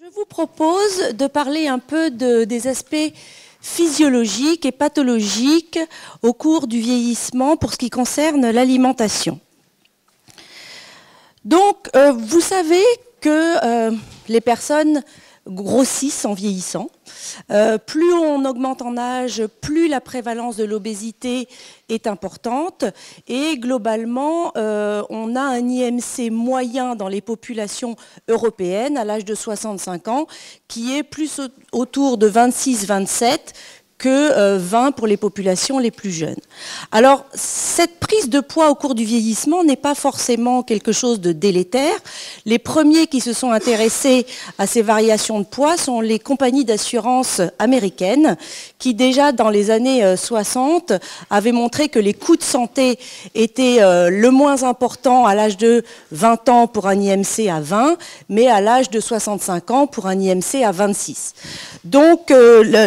Je vous propose de parler un peu des aspects physiologiques et pathologiques au cours du vieillissement pour ce qui concerne l'alimentation. Donc, vous savez que les personnes grossissent en vieillissant. Plus on augmente en âge, plus la prévalence de l'obésité est importante. Et globalement, on a un IMC moyen dans les populations européennes à l'âge de 65 ans qui est plus autour de 26-27 que 20 pour les populations les plus jeunes. Alors, cette prise de poids au cours du vieillissement n'est pas forcément quelque chose de délétère. Les premiers qui se sont intéressés à ces variations de poids sont les compagnies d'assurance américaines qui, déjà dans les années 60, avaient montré que les coûts de santé étaient le moins important à l'âge de 20 ans pour un IMC à 20, mais à l'âge de 65 ans pour un IMC à 26. Donc,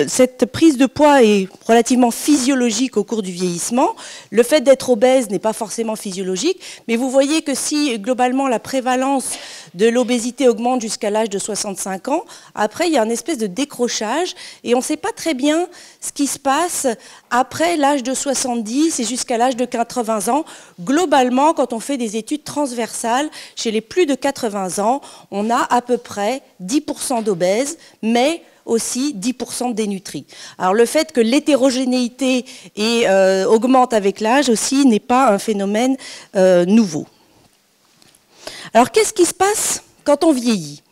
cette prise de poids est relativement physiologique au cours du vieillissement. Le fait d'être obèse n'est pas forcément physiologique, mais vous voyez que si globalement la prévalence de l'obésité augmente jusqu'à l'âge de 65 ans, après il y a une espèce de décrochage et on ne sait pas très bien ce qui se passe après l'âge de 70 et jusqu'à l'âge de 80 ans. Globalement, quand on fait des études transversales, chez les plus de 80 ans, on a à peu près 10% d'obèses, mais aussi 10% de dénutris. Alors le fait que l'hétérogénéité augmente avec l'âge aussi n'est pas un phénomène nouveau. Alors qu'est-ce qui se passe quand on vieillit?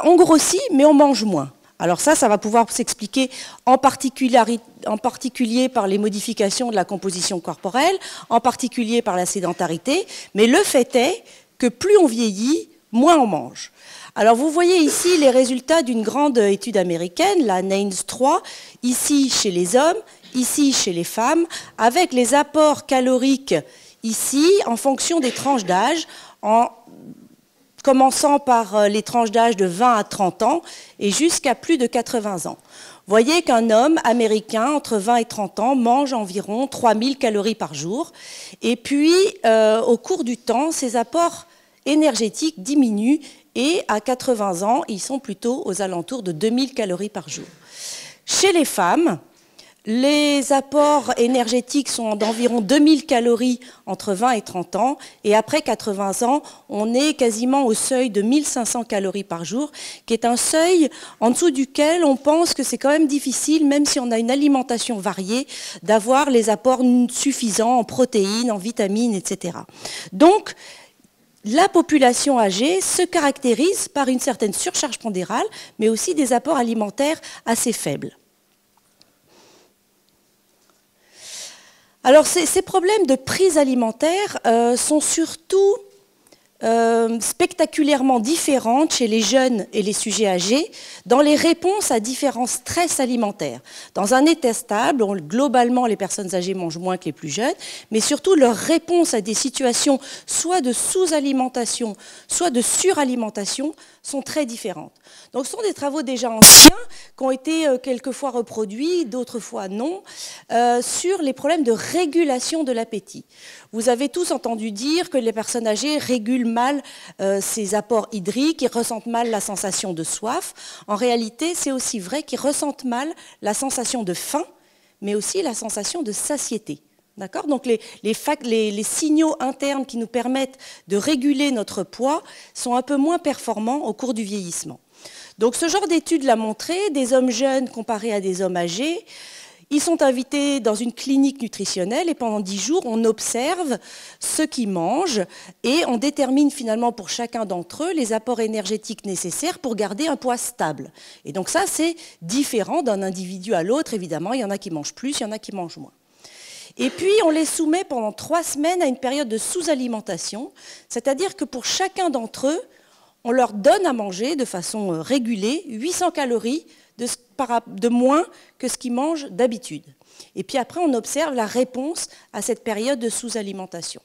On grossit mais on mange moins. Alors ça va pouvoir s'expliquer en particulier par les modifications de la composition corporelle, en particulier par la sédentarité, mais le fait est que plus on vieillit, moins on mange. Alors vous voyez ici les résultats d'une grande étude américaine, la NAINS 3, ici chez les hommes, ici chez les femmes, avec les apports caloriques ici en fonction des tranches d'âge, en commençant par les tranches d'âge de 20 à 30 ans et jusqu'à plus de 80 ans. Vous voyez qu'un homme américain entre 20 et 30 ans mange environ 3000 calories par jour. Et puis, au cours du temps, ses apports énergétiques diminuent et à 80 ans, ils sont plutôt aux alentours de 2000 calories par jour. Chez les femmes, les apports énergétiques sont d'environ 2000 calories entre 20 et 30 ans, et après 80 ans, on est quasiment au seuil de 1500 calories par jour, qui est un seuil en dessous duquel on pense que c'est quand même difficile, même si on a une alimentation variée, d'avoir les apports suffisants en protéines, en vitamines, etc. Donc, la population âgée se caractérise par une certaine surcharge pondérale, mais aussi des apports alimentaires assez faibles. Alors ces problèmes de prise alimentaire sont surtout spectaculairement différentes chez les jeunes et les sujets âgés dans les réponses à différents stress alimentaires. Dans un état stable, globalement les personnes âgées mangent moins que les plus jeunes, mais surtout leurs réponses à des situations soit de sous-alimentation, soit de suralimentation sont très différentes. Donc ce sont des travaux déjà anciens qui ont été quelquefois reproduits, d'autres fois non, sur les problèmes de régulation de l'appétit. Vous avez tous entendu dire que les personnes âgées régulent mal ces apports hydriques, ils ressentent mal la sensation de soif. En réalité, c'est aussi vrai qu'ils ressentent mal la sensation de faim, mais aussi la sensation de satiété. D'accord ? Donc les signaux internes qui nous permettent de réguler notre poids sont un peu moins performants au cours du vieillissement. Donc ce genre d'étude l'a montré, des hommes jeunes comparés à des hommes âgés. Ils sont invités dans une clinique nutritionnelle et pendant 10 jours, on observe ce qu'ils mangent et on détermine finalement pour chacun d'entre eux les apports énergétiques nécessaires pour garder un poids stable. Et donc ça, c'est différent d'un individu à l'autre, évidemment. Il y en a qui mangent plus, il y en a qui mangent moins. Et puis, on les soumet pendant 3 semaines à une période de sous-alimentation, c'est-à-dire que pour chacun d'entre eux, on leur donne à manger de façon régulée 800 calories de moins que ce qu'ils mangent d'habitude. Et puis après, on observe la réponse à cette période de sous-alimentation.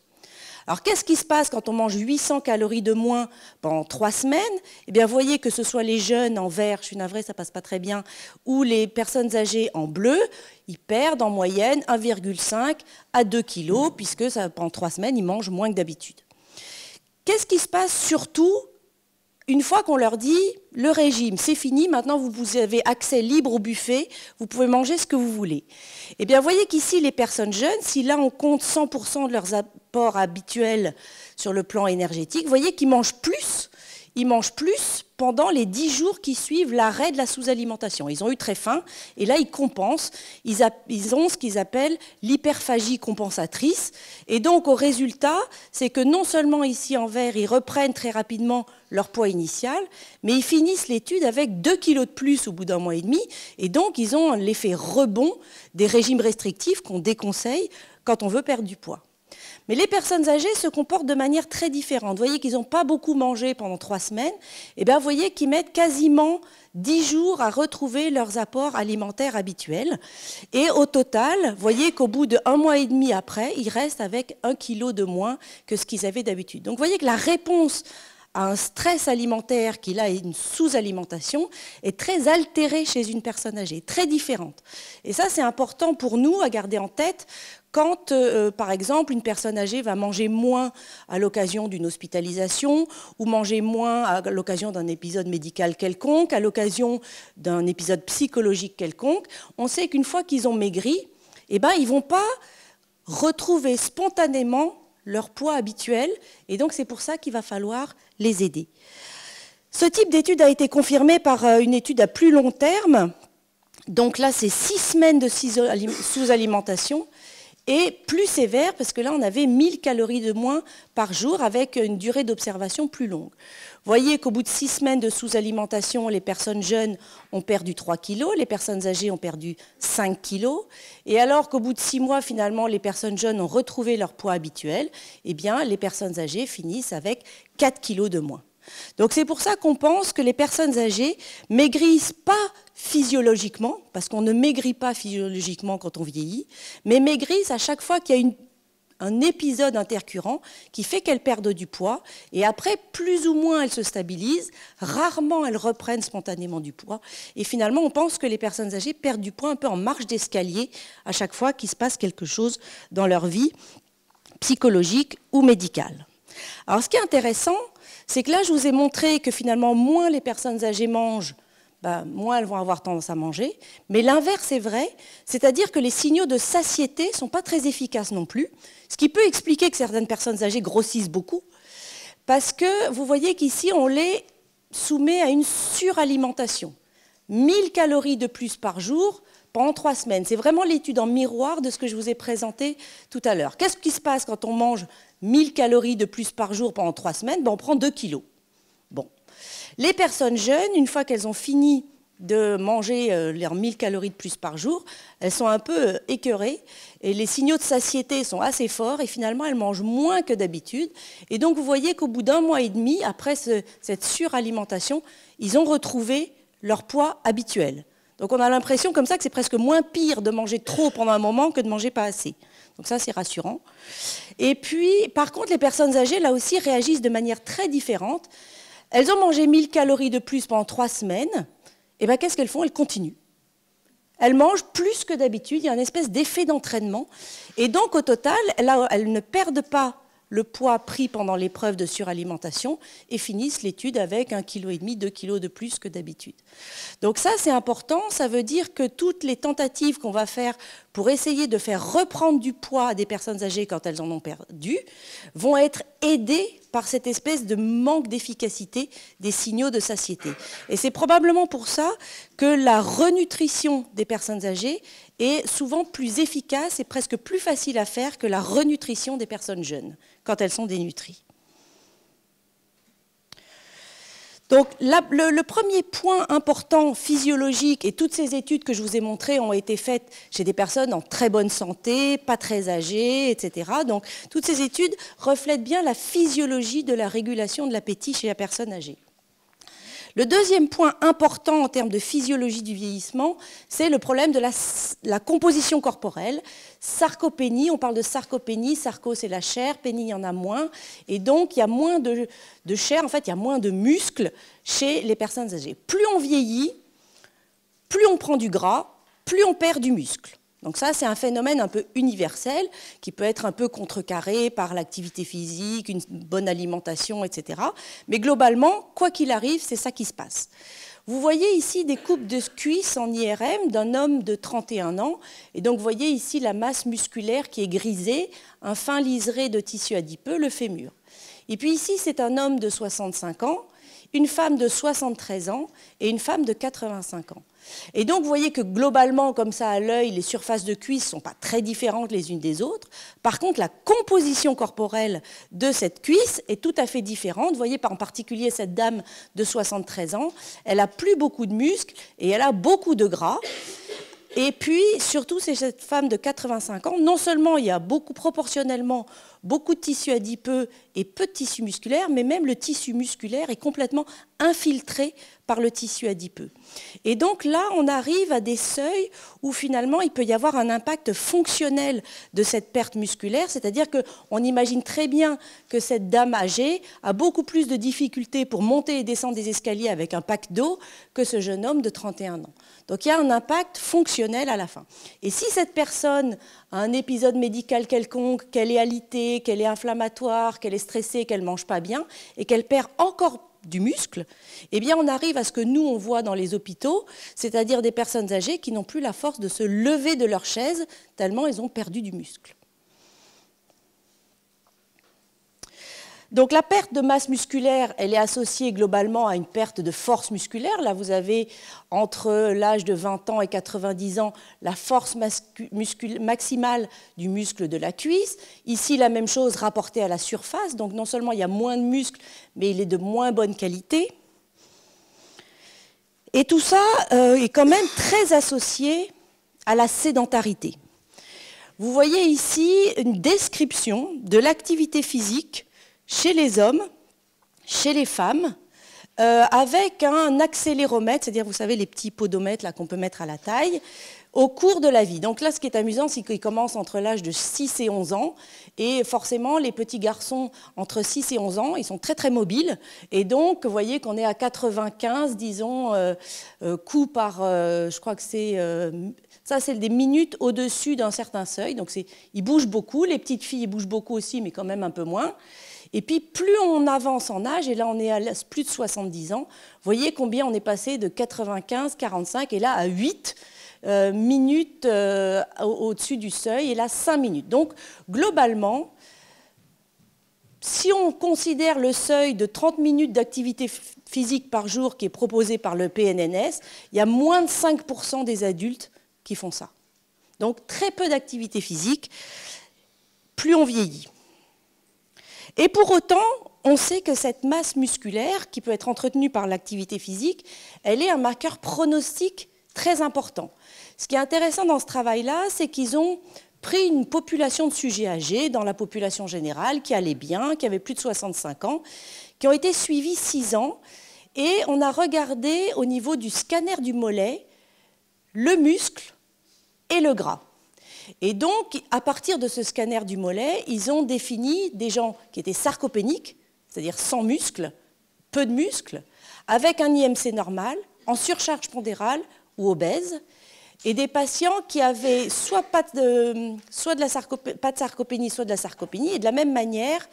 Alors, qu'est-ce qui se passe quand on mange 800 calories de moins pendant 3 semaines? Eh bien, vous voyez que ce soit les jeunes en vert, je suis navrée, ça passe pas très bien, ou les personnes âgées en bleu, ils perdent en moyenne 1,5 à 2 kilos, puisque pendant 3 semaines, ils mangent moins que d'habitude. Qu'est-ce qui se passe surtout une fois qu'on leur dit « le régime, c'est fini, maintenant vous avez accès libre au buffet, vous pouvez manger ce que vous voulez ». Eh bien, vous voyez qu'ici, les personnes jeunes, si là on compte 100% de leurs apports habituels sur le plan énergétique, vous voyez qu'ils mangent plus. Ils mangent plus pendant les 10 jours qui suivent l'arrêt de la sous-alimentation. Ils ont eu très faim et là, ils compensent. Ils ont ce qu'ils appellent l'hyperphagie compensatrice. Et donc, au résultat, c'est que non seulement ici en vert, ils reprennent très rapidement leur poids initial, mais ils finissent l'étude avec 2 kilos de plus au bout d'un mois et demi. Et donc, ils ont l'effet rebond des régimes restrictifs qu'on déconseille quand on veut perdre du poids. Mais les personnes âgées se comportent de manière très différente. Vous voyez qu'ils n'ont pas beaucoup mangé pendant 3 semaines. Et bien, vous voyez qu'ils mettent quasiment 10 jours à retrouver leurs apports alimentaires habituels. Et au total, vous voyez qu'au bout de 1 mois et demi après, ils restent avec 1 kilo de moins que ce qu'ils avaient d'habitude. Donc, vous voyez que la réponse à un stress alimentaire qui, là, est une sous-alimentation, est très altérée chez une personne âgée, très différente. Et ça, c'est important pour nous à garder en tête quand, par exemple, une personne âgée va manger moins à l'occasion d'une hospitalisation ou manger moins à l'occasion d'un épisode médical quelconque, à l'occasion d'un épisode psychologique quelconque, on sait qu'une fois qu'ils ont maigri, eh ben, ils ne vont pas retrouver spontanément leur poids habituel, et donc c'est pour ça qu'il va falloir les aider. Ce type d'étude a été confirmé par une étude à plus long terme, donc là c'est 6 semaines de sous-alimentation, et plus sévère, parce que là, on avait 1000 calories de moins par jour avec une durée d'observation plus longue. Vous voyez qu'au bout de 6 semaines de sous-alimentation, les personnes jeunes ont perdu 3 kilos, les personnes âgées ont perdu 5 kilos. Et alors qu'au bout de 6 mois, finalement, les personnes jeunes ont retrouvé leur poids habituel, eh bien, les personnes âgées finissent avec 4 kilos de moins. Donc c'est pour ça qu'on pense que les personnes âgées maigrissent pas physiologiquement, parce qu'on ne maigrit pas physiologiquement quand on vieillit, mais maigrissent à chaque fois qu'il y a un épisode intercurrent qui fait qu'elles perdent du poids, et après, plus ou moins, elles se stabilisent, rarement elles reprennent spontanément du poids, et finalement, on pense que les personnes âgées perdent du poids un peu en marche d'escalier à chaque fois qu'il se passe quelque chose dans leur vie psychologique ou médicale. Alors, ce qui est intéressant, c'est que là, je vous ai montré que finalement, moins les personnes âgées mangent, moins elles vont avoir tendance à manger. Mais l'inverse est vrai, c'est-à-dire que les signaux de satiété ne sont pas très efficaces non plus, ce qui peut expliquer que certaines personnes âgées grossissent beaucoup, parce que vous voyez qu'ici, on les soumet à une suralimentation. 1000 calories de plus par jour pendant 3 semaines. C'est vraiment l'étude en miroir de ce que je vous ai présenté tout à l'heure. Qu'est-ce qui se passe quand on mange 1000 calories de plus par jour pendant 3 semaines? On prend 2 kilos. Bon. Les personnes jeunes, une fois qu'elles ont fini de manger leurs 1000 calories de plus par jour, elles sont un peu écœurées et les signaux de satiété sont assez forts et finalement elles mangent moins que d'habitude. Et donc vous voyez qu'au bout d'1 mois et demi, après cette suralimentation, ils ont retrouvé leur poids habituel. Donc on a l'impression comme ça que c'est presque moins pire de manger trop pendant un moment que de manger pas assez. Donc ça, c'est rassurant. Et puis, par contre, les personnes âgées, là aussi, réagissent de manière très différente. Elles ont mangé 1000 calories de plus pendant 3 semaines. Et bien, qu'est-ce qu'elles font? Elles continuent. Elles mangent plus que d'habitude. Il y a une espèce d'effet d'entraînement. Et donc, au total, là, elles ne perdent pas le poids pris pendant l'épreuve de suralimentation et finissent l'étude avec 1,5 kg, 2 kg de plus que d'habitude. Donc ça, c'est important. Ça veut dire que toutes les tentatives qu'on va faire pour essayer de faire reprendre du poids à des personnes âgées quand elles en ont perdu vont être aidées par cette espèce de manque d'efficacité des signaux de satiété. Et c'est probablement pour ça que la renutrition des personnes âgées est souvent plus efficace et presque plus facile à faire que la renutrition des personnes jeunes, quand elles sont dénutries. Donc le premier point important physiologique, et toutes ces études que je vous ai montrées ont été faites chez des personnes en très bonne santé, pas très âgées, etc. Donc toutes ces études reflètent bien la physiologie de la régulation de l'appétit chez la personne âgée. Le deuxième point important en termes de physiologie du vieillissement, c'est le problème de la composition corporelle. Sarcopénie, on parle de sarcopénie, sarco c'est la chair, pénie il y en a moins, et donc il y a moins de chair, en fait il y a moins de muscles chez les personnes âgées. Plus on vieillit, plus on prend du gras, plus on perd du muscle. Donc ça, c'est un phénomène un peu universel qui peut être un peu contrecarré par l'activité physique, une bonne alimentation, etc. Mais globalement, quoi qu'il arrive, c'est ça qui se passe. Vous voyez ici des coupes de cuisses en IRM d'un homme de 31 ans. Et donc, vous voyez ici la masse musculaire qui est grisée, un fin liseré de tissu adipeux, le fémur. Et puis ici, c'est un homme de 65 ans, une femme de 73 ans et une femme de 85 ans. Et donc, vous voyez que globalement, comme ça, à l'œil, les surfaces de cuisses ne sont pas très différentes les unes des autres. Par contre, la composition corporelle de cette cuisse est tout à fait différente. Vous voyez, en particulier, cette dame de 73 ans, elle n'a plus beaucoup de muscles et elle a beaucoup de gras. Et puis, surtout, c'est cette femme de 85 ans. Non seulement il y a proportionnellement beaucoup de tissu adipeux et peu de tissu musculaire, mais même le tissu musculaire est complètement infiltré par le tissu adipeux. Et donc là, on arrive à des seuils où finalement il peut y avoir un impact fonctionnel de cette perte musculaire, c'est-à-dire qu'on imagine très bien que cette dame âgée a beaucoup plus de difficultés pour monter et descendre des escaliers avec un pack d'eau que ce jeune homme de 31 ans. Donc il y a un impact fonctionnel à la fin. Et si cette personne a un épisode médical quelconque, qu'elle est alitée, qu'elle est inflammatoire, qu'elle est stressée, qu'elle ne mange pas bien, et qu'elle perd encore du muscle, eh bien on arrive à ce que nous on voit dans les hôpitaux, c'est-à-dire des personnes âgées qui n'ont plus la force de se lever de leur chaise tellement elles ont perdu du muscle. Donc la perte de masse musculaire, elle est associée globalement à une perte de force musculaire. Là, vous avez entre l'âge de 20 ans et 90 ans la force maximale du muscle de la cuisse. Ici, la même chose rapportée à la surface. Donc non seulement il y a moins de muscle, mais il est de moins bonne qualité. Et tout ça est quand même très associé à la sédentarité. Vous voyez ici une description de l'activité physique chez les hommes, chez les femmes, avec un accéléromètre, c'est-à-dire, vous savez, les petits podomètres qu'on peut mettre à la taille, au cours de la vie. Donc là, ce qui est amusant, c'est qu'ils commencent entre l'âge de 6 et 11 ans, et forcément, les petits garçons entre 6 et 11 ans, ils sont très très mobiles, et donc, vous voyez qu'on est à 95, disons, coups par, je crois que c'est... ça, c'est des minutes au-dessus d'un certain seuil, donc ils bougent beaucoup, les petites filles ils bougent beaucoup aussi, mais quand même un peu moins. Et puis, plus on avance en âge, et là, on est à plus de 70 ans, vous voyez combien on est passé de 95, 45, et là, à 8 minutes au-dessus du seuil, et là, 5 minutes. Donc, globalement, si on considère le seuil de 30 minutes d'activité physique par jour qui est proposé par le PNNS, il y a moins de 5% des adultes qui font ça. Donc, très peu d'activité physique, plus on vieillit. Et pour autant, on sait que cette masse musculaire, qui peut être entretenue par l'activité physique, elle est un marqueur pronostique très important. Ce qui est intéressant dans ce travail-là, c'est qu'ils ont pris une population de sujets âgés dans la population générale, qui allait bien, qui avait plus de 65 ans, qui ont été suivis 6 ans, et on a regardé au niveau du scanner du mollet le muscle et le gras. Et donc, à partir de ce scanner du mollet, ils ont défini des gens qui étaient sarcopéniques, c'est-à-dire sans muscles, peu de muscles, avec un IMC normal, en surcharge pondérale ou obèse, et des patients qui avaient soit pas de sarcopénie, soit de la sarcopénie, et de la même manière,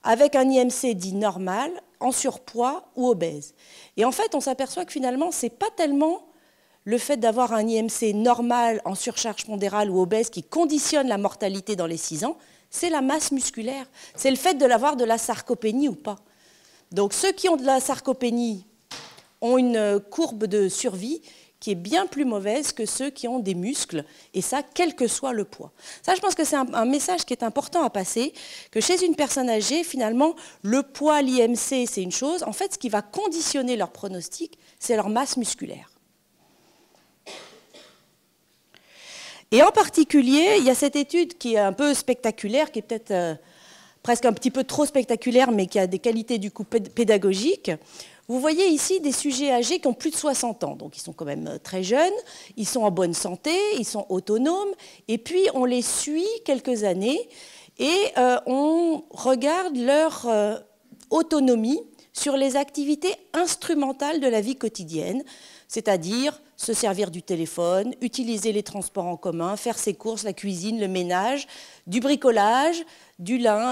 avec un IMC dit normal, en surpoids ou obèse. Et en fait, on s'aperçoit que finalement, ce n'est pas tellement le fait d'avoir un IMC normal en surcharge pondérale ou obèse qui conditionne la mortalité dans les 6 ans, c'est la masse musculaire. C'est le fait de l'avoir de la sarcopénie ou pas. Donc ceux qui ont de la sarcopénie ont une courbe de survie qui est bien plus mauvaise que ceux qui ont des muscles, et ça, quel que soit le poids. Ça, je pense que c'est un message qui est important à passer, que chez une personne âgée, finalement, le poids, l'IMC, c'est une chose. En fait, ce qui va conditionner leur pronostic, c'est leur masse musculaire. Et en particulier, il y a cette étude qui est un peu spectaculaire, qui est peut-être presque un petit peu trop spectaculaire, mais qui a des qualités du coup pédagogiques. Vous voyez ici des sujets âgés qui ont plus de 60 ans, donc ils sont quand même très jeunes, ils sont en bonne santé, ils sont autonomes, et puis on les suit quelques années et on regarde leur autonomie sur les activités instrumentales de la vie quotidienne, c'est-à-dire se servir du téléphone, utiliser les transports en commun, faire ses courses, la cuisine, le ménage, du bricolage,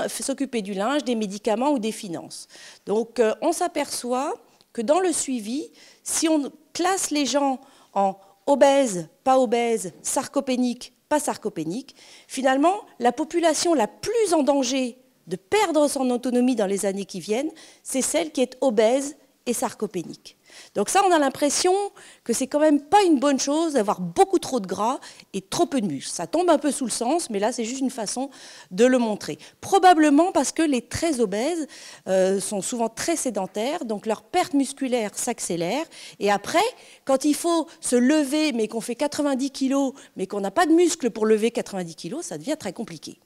s'occuper du linge, des médicaments ou des finances. Donc on s'aperçoit que dans le suivi, si on classe les gens en obèses, pas obèses, sarcopéniques, pas sarcopéniques, finalement, la population la plus en danger de perdre son autonomie dans les années qui viennent, c'est celle qui est obèse et sarcopénique. Donc ça, on a l'impression que c'est quand même pas une bonne chose d'avoir beaucoup trop de gras et trop peu de muscles. Ça tombe un peu sous le sens, mais là, c'est juste une façon de le montrer. Probablement parce que les très obèses sont souvent très sédentaires, donc leur perte musculaire s'accélère. Et après, quand il faut se lever, mais qu'on fait 90 kg, mais qu'on n'a pas de muscles pour lever 90 kg, ça devient très compliqué.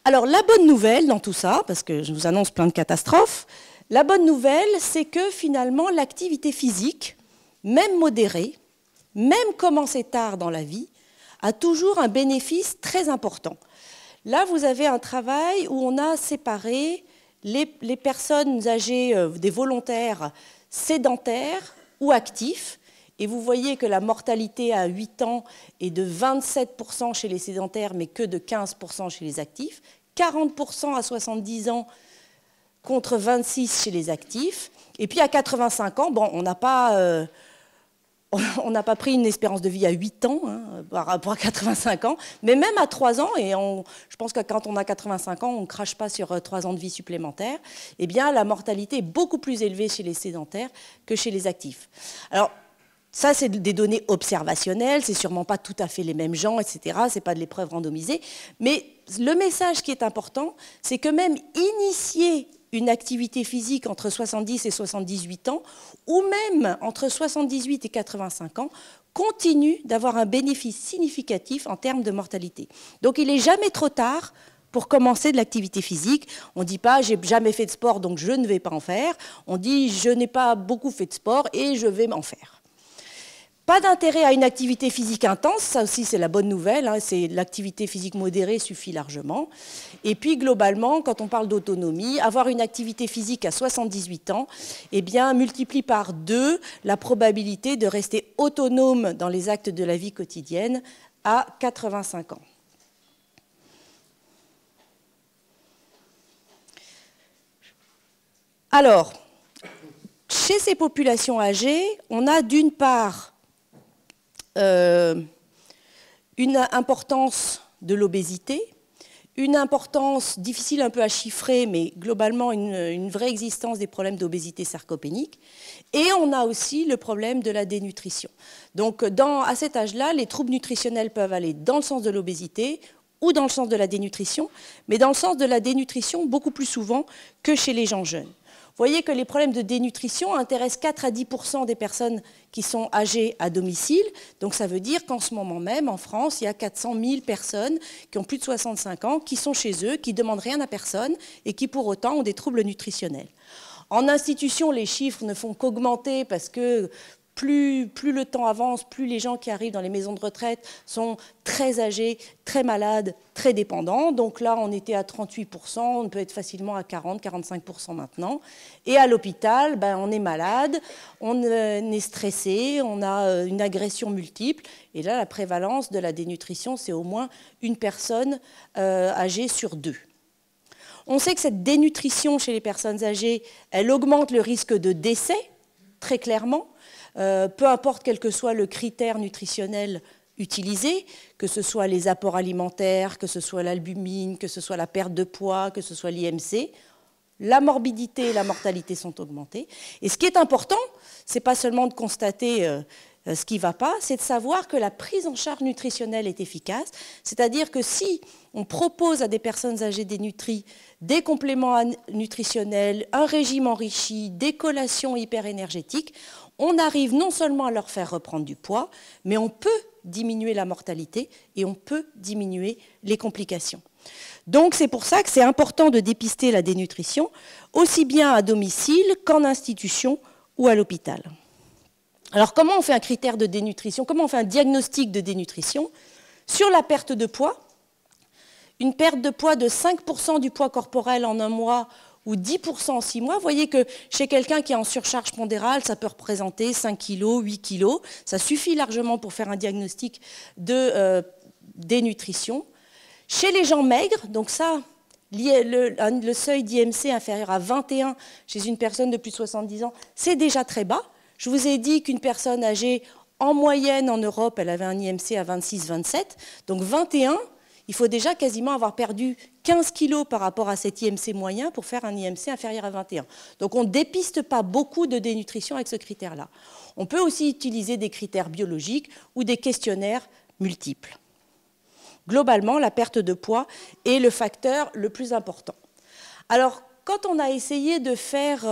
Alors, la bonne nouvelle dans tout ça, parce que je vous annonce plein de catastrophes, la bonne nouvelle, c'est que finalement, l'activité physique, même modérée, même commencée tard dans la vie, a toujours un bénéfice très important. Là, vous avez un travail où on a séparé les personnes âgées, des volontaires sédentaires ou actifs, et vous voyez que la mortalité à 8 ans est de 27% chez les sédentaires, mais que de 15% chez les actifs. 40% à 70 ans contre 26 chez les actifs. Et puis à 85 ans, bon, on n'a pas pris une espérance de vie à 8 ans par rapport à 85 ans, mais même à 3 ans, et je pense que quand on a 85 ans, on ne crache pas sur 3 ans de vie supplémentaires, eh bien la mortalité est beaucoup plus élevée chez les sédentaires que chez les actifs. Alors, ça, c'est des données observationnelles, c'est sûrement pas tout à fait les mêmes gens, etc. C'est pas de l'épreuve randomisée. Mais le message qui est important, c'est que même initier une activité physique entre 70 et 78 ans, ou même entre 78 et 85 ans, continue d'avoir un bénéfice significatif en termes de mortalité. Donc il n'est jamais trop tard pour commencer de l'activité physique. On ne dit pas « j'ai jamais fait de sport, donc je ne vais pas en faire ». On dit « je n'ai pas beaucoup fait de sport et je vais m'en faire ». Pas d'intérêt à une activité physique intense, ça aussi c'est la bonne nouvelle, c'est l'activité physique modérée suffit largement. Et puis globalement, quand on parle d'autonomie, avoir une activité physique à 78 ans, eh bien, multiplie par 2 la probabilité de rester autonome dans les actes de la vie quotidienne à 85 ans. Alors, chez ces populations âgées, on a d'une part une importance de l'obésité, une importance difficile un peu à chiffrer, mais globalement une vraie existence des problèmes d'obésité sarcopénique. Et on a aussi le problème de la dénutrition. Donc à cet âge-là, les troubles nutritionnels peuvent aller dans le sens de l'obésité ou dans le sens de la dénutrition, mais dans le sens de la dénutrition beaucoup plus souvent que chez les gens jeunes. Vous voyez que les problèmes de dénutrition intéressent 4 à 10% des personnes qui sont âgées à domicile. Donc ça veut dire qu'en ce moment même, en France, il y a 400 000 personnes qui ont plus de 65 ans, qui sont chez eux, qui ne demandent rien à personne et qui pour autant ont des troubles nutritionnels. En institution, les chiffres ne font qu'augmenter parce que plus le temps avance, plus les gens qui arrivent dans les maisons de retraite sont très âgés, très malades, très dépendants. Donc là, on était à 38%, on peut être facilement à 40-45% maintenant. Et à l'hôpital, on est malade, on est stressé, on a une agression multiple. Et là, la prévalence de la dénutrition, c'est au moins une personne âgée sur 2. On sait que cette dénutrition chez les personnes âgées, elle augmente le risque de décès, très clairement. Peu importe quel que soit le critère nutritionnel utilisé, que ce soit les apports alimentaires, que ce soit l'albumine, que ce soit la perte de poids, que ce soit l'IMC, la morbidité et la mortalité sont augmentées. Et ce qui est important, ce n'est pas seulement de constater ce qui ne va pas, c'est de savoir que la prise en charge nutritionnelle est efficace. C'est-à-dire que si on propose à des personnes âgées dénutries des compléments nutritionnels, un régime enrichi, des collations hyperénergétiques, on arrive non seulement à leur faire reprendre du poids, mais on peut diminuer la mortalité et on peut diminuer les complications. Donc c'est pour ça que c'est important de dépister la dénutrition, aussi bien à domicile qu'en institution ou à l'hôpital. Alors comment on fait un critère de dénutrition? Comment on fait un diagnostic de dénutrition? Sur la perte de poids, une perte de poids de 5% du poids corporel en un mois ou 10% en 6 mois. Vous voyez que chez quelqu'un qui est en surcharge pondérale, ça peut représenter 5 kg, 8 kg. Ça suffit largement pour faire un diagnostic de dénutrition. Chez les gens maigres, donc ça, le seuil d'IMC inférieur à 21 chez une personne de plus de 70 ans, c'est déjà très bas. Je vous ai dit qu'une personne âgée, en moyenne en Europe, elle avait un IMC à 26-27. Donc 21, il faut déjà quasiment avoir perdu 15 kilos par rapport à cet IMC moyen pour faire un IMC inférieur à 21. Donc on ne dépiste pas beaucoup de dénutrition avec ce critère-là. On peut aussi utiliser des critères biologiques ou des questionnaires multiples. Globalement, la perte de poids est le facteur le plus important. Alors, quand on a essayé de faire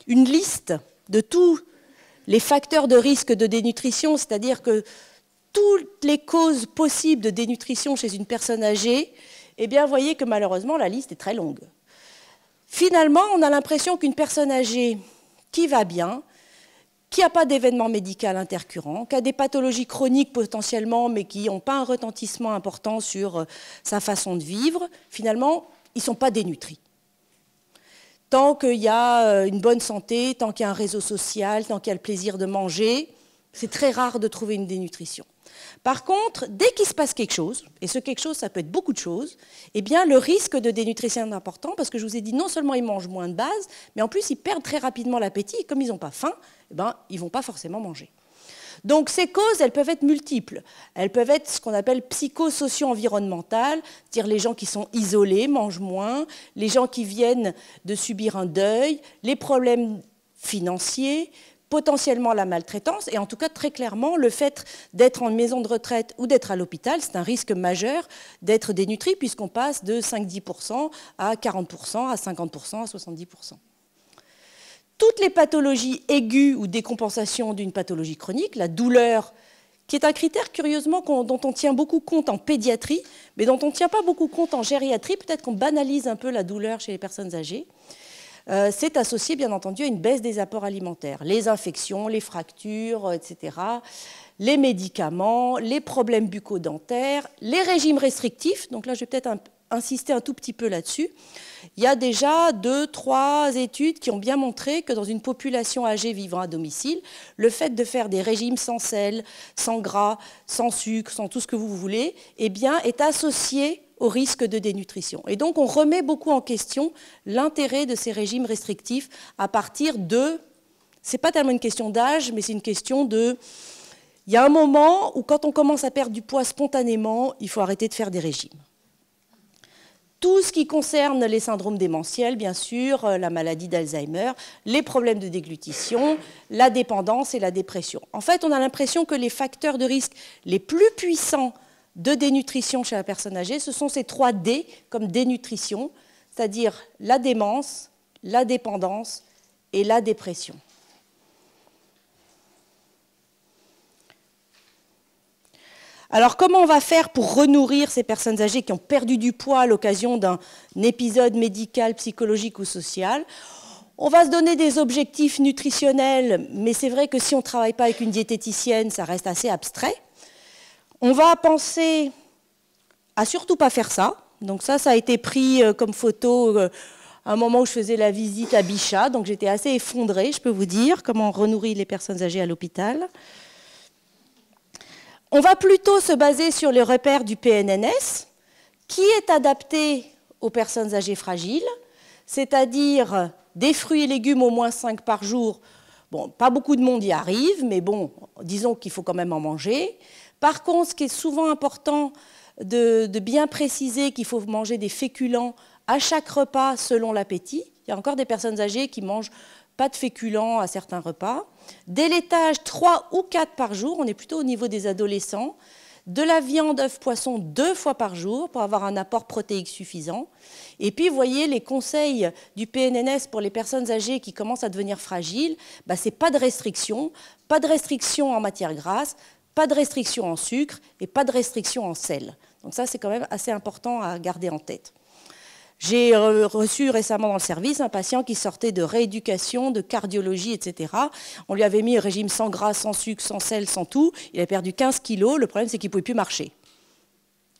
une liste de tous les facteurs de risque de dénutrition, c'est-à-dire que toutes les causes possibles de dénutrition chez une personne âgée, eh bien, vous voyez que malheureusement, la liste est très longue. Finalement, on a l'impression qu'une personne âgée qui va bien, qui n'a pas d'événement médical intercurrent, qui a des pathologies chroniques potentiellement, mais qui n'ont pas un retentissement important sur sa façon de vivre, finalement, ils ne sont pas dénutris. Tant qu'il y a une bonne santé, tant qu'il y a un réseau social, tant qu'il y a le plaisir de manger, c'est très rare de trouver une dénutrition. Par contre, dès qu'il se passe quelque chose, et ce quelque chose, ça peut être beaucoup de choses, eh bien, le risque de dénutrition est important parce que je vous ai dit, non seulement ils mangent moins de base, mais en plus, ils perdent très rapidement l'appétit et comme ils n'ont pas faim, eh bien, ils ne vont pas forcément manger. Donc ces causes, elles peuvent être multiples. Elles peuvent être ce qu'on appelle psychosocio-environnementales, c'est-à-dire les gens qui sont isolés, mangent moins, les gens qui viennent de subir un deuil, les problèmes financiers, potentiellement la maltraitance, et en tout cas très clairement le fait d'être en maison de retraite ou d'être à l'hôpital, c'est un risque majeur d'être dénutri puisqu'on passe de 5-10% à 40%, à 50%, à 70%. Toutes les pathologies aiguës ou décompensation d'une pathologie chronique, la douleur, qui est un critère curieusement dont on tient beaucoup compte en pédiatrie, mais dont on ne tient pas beaucoup compte en gériatrie, peut-être qu'on banalise un peu la douleur chez les personnes âgées, c'est associé bien entendu à une baisse des apports alimentaires, les infections, les fractures, etc., les médicaments, les problèmes bucco-dentaires, les régimes restrictifs, donc là je vais peut-être insister un tout petit peu là-dessus. Il y a déjà 2-3 études qui ont bien montré que dans une population âgée vivant à domicile, le fait de faire des régimes sans sel, sans gras, sans sucre, sans tout ce que vous voulez, eh bien, est associé au risque de dénutrition. Et donc, on remet beaucoup en question l'intérêt de ces régimes restrictifs à partir de... Ce n'est pas tellement une question d'âge, mais c'est une question de... Il y a un moment où, quand on commence à perdre du poids spontanément, il faut arrêter de faire des régimes. Tout ce qui concerne les syndromes démentiels, bien sûr, la maladie d'Alzheimer, les problèmes de déglutition, la dépendance et la dépression. En fait, on a l'impression que les facteurs de risque les plus puissants de dénutrition chez la personne âgée, ce sont ces 3 D comme dénutrition, c'est-à-dire la démence, la dépendance et la dépression. Alors, comment on va faire pour renourrir ces personnes âgées qui ont perdu du poids à l'occasion d'un épisode médical, psychologique ou social? On va se donner des objectifs nutritionnels, mais c'est vrai que si on ne travaille pas avec une diététicienne, ça reste assez abstrait. On va penser à surtout pas faire ça. Donc ça a été pris comme photo à un moment où je faisais la visite à Bichat. Donc j'étais assez effondrée, je peux vous dire, comment on renourrit les personnes âgées à l'hôpital. On va plutôt se baser sur les repères du PNNS, qui est adapté aux personnes âgées fragiles, c'est-à-dire des fruits et légumes au moins 5 par jour. Bon, pas beaucoup de monde y arrive, mais bon, disons qu'il faut quand même en manger. Par contre, ce qui est souvent important de bien préciser qu'il faut manger des féculents à chaque repas selon l'appétit. Il y a encore des personnes âgées qui mangent pas de féculents à certains repas. Des laitages 3 ou 4 par jour, on est plutôt au niveau des adolescents. De la viande, œufs, poissons 2 fois par jour pour avoir un apport protéique suffisant. Et puis, vous voyez, les conseils du PNNS pour les personnes âgées qui commencent à devenir fragiles, c'est pas de restriction en matière grasse, pas de restriction en sucre et pas de restriction en sel. Donc ça, c'est quand même assez important à garder en tête. J'ai reçu récemment dans le service un patient qui sortait de rééducation, de cardiologie, etc. On lui avait mis un régime sans gras, sans sucre, sans sel, sans tout. Il a perdu 15 kilos. Le problème, c'est qu'il ne pouvait plus marcher.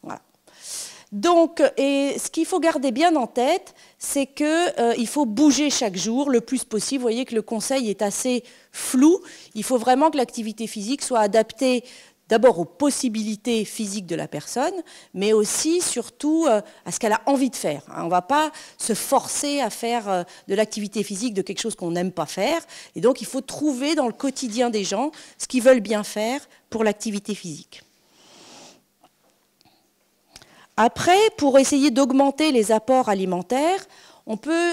Voilà. Donc, et ce qu'il faut garder bien en tête, c'est qu'il faut bouger chaque jour le plus possible. Vous voyez que le conseil est assez flou. Il faut vraiment que l'activité physique soit adaptée d'abord aux possibilités physiques de la personne, mais aussi, surtout, à ce qu'elle a envie de faire. On ne va pas se forcer à faire de l'activité physique de quelque chose qu'on n'aime pas faire. Et donc, il faut trouver dans le quotidien des gens ce qu'ils veulent bien faire pour l'activité physique. Après, pour essayer d'augmenter les apports alimentaires, on peut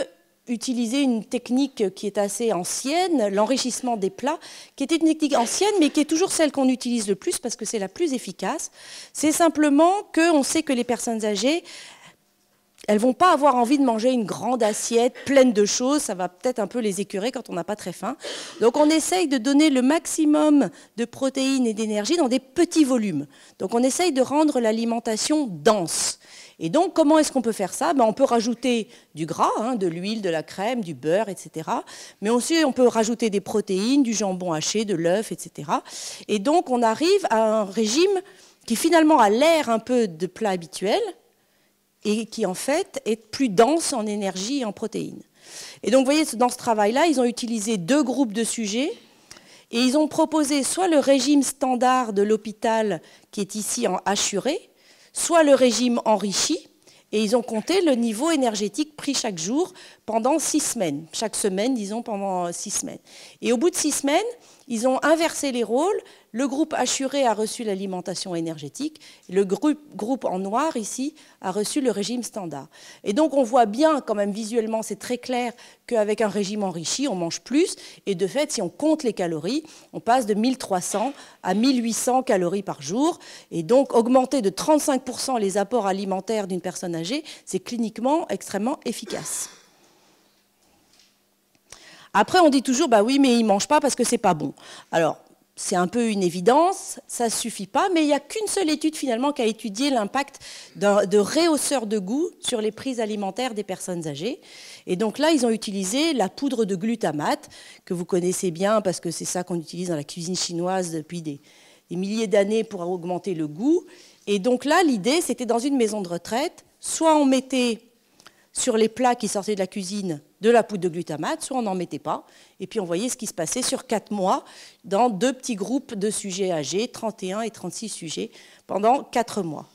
utiliser une technique qui est assez ancienne, l'enrichissement des plats, qui était une technique ancienne, mais qui est toujours celle qu'on utilise le plus parce que c'est la plus efficace. C'est simplement qu'on sait que les personnes âgées, elles ne vont pas avoir envie de manger une grande assiette pleine de choses, ça va peut-être un peu les écœurer quand on n'a pas très faim. Donc on essaye de donner le maximum de protéines et d'énergie dans des petits volumes. Donc on essaye de rendre l'alimentation dense. Et donc, comment est-ce qu'on peut faire ça? On peut rajouter du gras, de l'huile, de la crème, du beurre, etc. Mais aussi, on peut rajouter des protéines, du jambon haché, de l'œuf, etc. Et donc, on arrive à un régime qui finalement a l'air un peu de plat habituel et qui, en fait, est plus dense en énergie et en protéines. Et donc, vous voyez, dans ce travail-là, ils ont utilisé 2 groupes de sujets et ils ont proposé soit le régime standard de l'hôpital, qui est ici en hachuré, soit le régime enrichi, et ils ont compté le niveau énergétique pris chaque jour pendant 6 semaines. Chaque semaine, disons, pendant 6 semaines. Et au bout de 6 semaines, ils ont inversé les rôles. Le groupe hachuré a reçu l'alimentation énergétique. Le groupe en noir, ici, a reçu le régime standard. Et donc, on voit bien, quand même, visuellement, c'est très clair qu'avec un régime enrichi, on mange plus. Et de fait, si on compte les calories, on passe de 1300 à 1800 calories par jour. Et donc, augmenter de 35% les apports alimentaires d'une personne âgée, c'est cliniquement extrêmement efficace. Après, on dit toujours, bah oui, mais ils ne mangent pas parce que c'est pas bon. Alors, c'est un peu une évidence, ça ne suffit pas, mais il n'y a qu'une seule étude finalement qui a étudié l'impact de réhausseur de goût sur les prises alimentaires des personnes âgées. Et donc là, ils ont utilisé la poudre de glutamate, que vous connaissez bien parce que c'est ça qu'on utilise dans la cuisine chinoise depuis des milliers d'années pour augmenter le goût. Et donc là, l'idée, c'était dans une maison de retraite, soit on mettait sur les plats qui sortaient de la cuisine de la poudre de glutamate, soit on n'en mettait pas. Et puis on voyait ce qui se passait sur 4 mois dans 2 petits groupes de sujets âgés, 31 et 36 sujets, pendant 4 mois.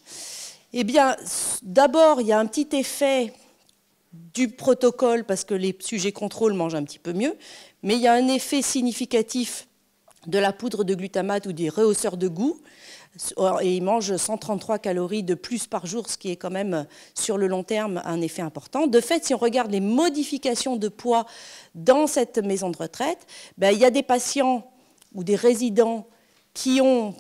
Eh bien, d'abord, il y a un petit effet du protocole parce que les sujets contrôle mangent un petit peu mieux, mais il y a un effet significatif de la poudre de glutamate ou des rehausseurs de goût. Et ils mangent 133 calories de plus par jour, ce qui est quand même, sur le long terme, un effet important. De fait, si on regarde les modifications de poids dans cette maison de retraite, il y a des patients ou des résidents qui ont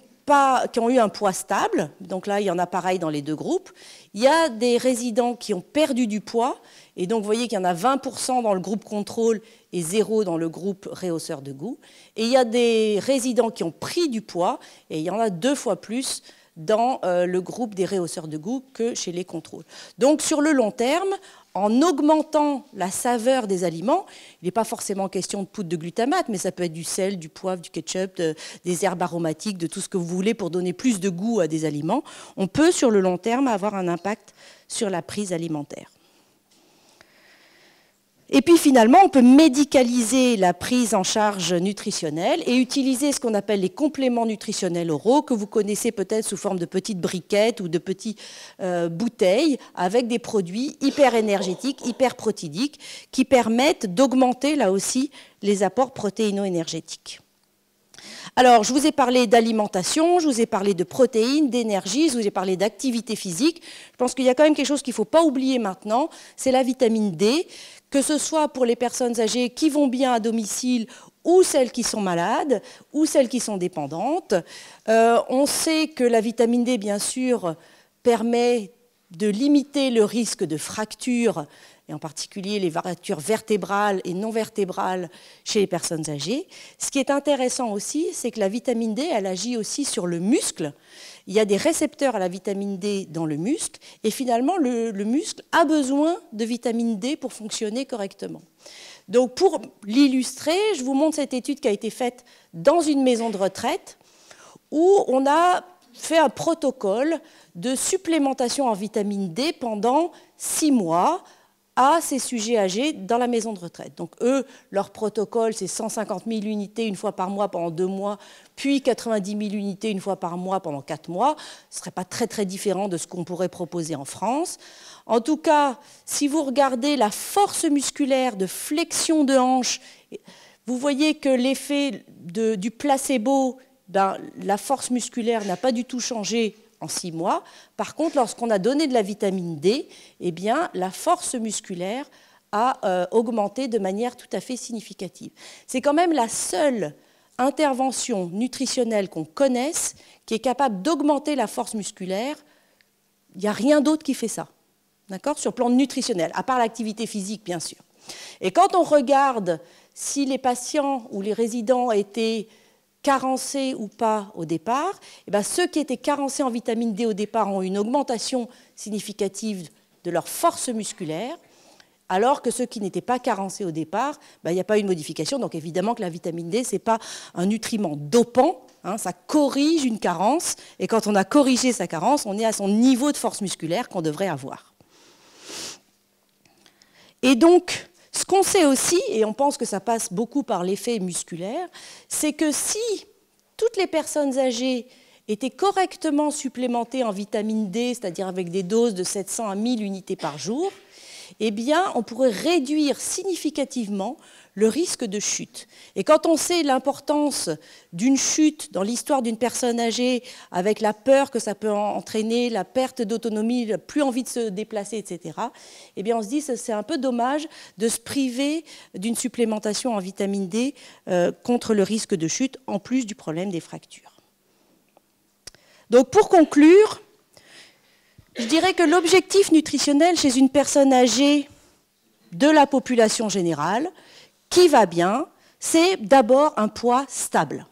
eu un poids stable. Donc là, il y en a pareil dans les 2 groupes. Il y a des résidents qui ont perdu du poids. Et donc, vous voyez qu'il y en a 20% dans le groupe contrôle et 0 dans le groupe réhausseur de goût. Et il y a des résidents qui ont pris du poids, et il y en a 2 fois plus dans le groupe des réhausseurs de goût que chez les contrôles. Donc, sur le long terme, en augmentant la saveur des aliments, il n'est pas forcément question de poudre de glutamate, mais ça peut être du sel, du poivre, du ketchup, des herbes aromatiques, de tout ce que vous voulez pour donner plus de goût à des aliments. On peut, sur le long terme, avoir un impact sur la prise alimentaire. Et puis finalement, on peut médicaliser la prise en charge nutritionnelle et utiliser ce qu'on appelle les compléments nutritionnels oraux, que vous connaissez peut-être sous forme de petites briquettes ou de petites bouteilles, avec des produits hyper énergétiques, hyper protidiques, qui permettent d'augmenter là aussi les apports protéino-énergétiques. Alors, je vous ai parlé d'alimentation, je vous ai parlé de protéines, d'énergie, je vous ai parlé d'activité physique. Je pense qu'il y a quand même quelque chose qu'il ne faut pas oublier maintenant, c'est la vitamine D, que ce soit pour les personnes âgées qui vont bien à domicile ou celles qui sont malades ou celles qui sont dépendantes. On sait que la vitamine D, bien sûr, permet de limiter le risque de fractures, et en particulier les fractures vertébrales et non vertébrales chez les personnes âgées. Ce qui est intéressant aussi, c'est que la vitamine D, elle agit aussi sur le muscle. Il y a des récepteurs à la vitamine D dans le muscle, et finalement, le muscle a besoin de vitamine D pour fonctionner correctement. Donc, pour l'illustrer, je vous montre cette étude qui a été faite dans une maison de retraite, où on a fait un protocole de supplémentation en vitamine D pendant 6 mois à ces sujets âgés dans la maison de retraite. Donc eux, leur protocole, c'est 150 000 unités une fois par mois pendant 2 mois, puis 90 000 unités une fois par mois pendant 4 mois. Ce ne serait pas très très différent de ce qu'on pourrait proposer en France. En tout cas, si vous regardez la force musculaire de flexion de hanche, vous voyez que l'effet du placebo, la force musculaire n'a pas du tout changé en 6 mois. Par contre, lorsqu'on a donné de la vitamine D, eh bien, la force musculaire a augmenté de manière tout à fait significative. C'est quand même la seule intervention nutritionnelle qu'on connaisse qui est capable d'augmenter la force musculaire. Il n'y a rien d'autre qui fait ça, d'accord, sur le plan nutritionnel, à part l'activité physique, bien sûr. Et quand on regarde si les patients ou les résidents étaient carencés ou pas au départ, eh bien, ceux qui étaient carencés en vitamine D au départ ont une augmentation significative de leur force musculaire, alors que ceux qui n'étaient pas carencés au départ, il n'y a pas eu de modification. Donc évidemment que la vitamine D, ce n'est pas un nutriment dopant, hein, ça corrige une carence, et quand on a corrigé sa carence, on est à son niveau de force musculaire qu'on devrait avoir. Et donc, ce qu'on sait aussi, et on pense que ça passe beaucoup par l'effet musculaire, c'est que si toutes les personnes âgées étaient correctement supplémentées en vitamine D, c'est-à-dire avec des doses de 700 à 1000 unités par jour, eh bien, on pourrait réduire significativement le risque de chute. Et quand on sait l'importance d'une chute dans l'histoire d'une personne âgée, avec la peur que ça peut entraîner, la perte d'autonomie, plus envie de se déplacer, etc., eh bien on se dit que c'est un peu dommage de se priver d'une supplémentation en vitamine D contre le risque de chute, en plus du problème des fractures. Donc pour conclure, je dirais que l'objectif nutritionnel chez une personne âgée de la population générale, qui va bien, c'est d'abord un poids stable.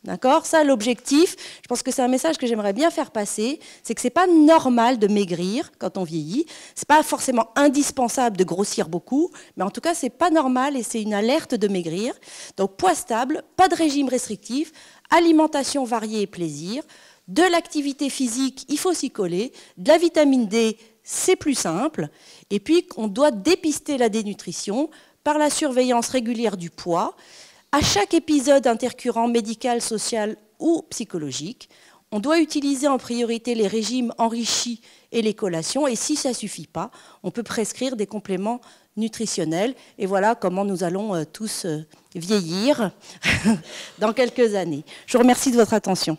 D'accord ? Ça, l'objectif, je pense que c'est un message que j'aimerais bien faire passer, c'est que ce n'est pas normal de maigrir quand on vieillit, ce n'est pas forcément indispensable de grossir beaucoup, mais en tout cas, ce n'est pas normal et c'est une alerte de maigrir. Donc, poids stable, pas de régime restrictif, alimentation variée et plaisir, de l'activité physique, il faut s'y coller, de la vitamine D, c'est plus simple, et puis on doit dépister la dénutrition par la surveillance régulière du poids. À chaque épisode intercurrent médical, social ou psychologique, on doit utiliser en priorité les régimes enrichis et les collations, et si ça ne suffit pas, on peut prescrire des compléments nutritionnels. Et voilà comment nous allons tous vieillir dans quelques années. Je vous remercie de votre attention.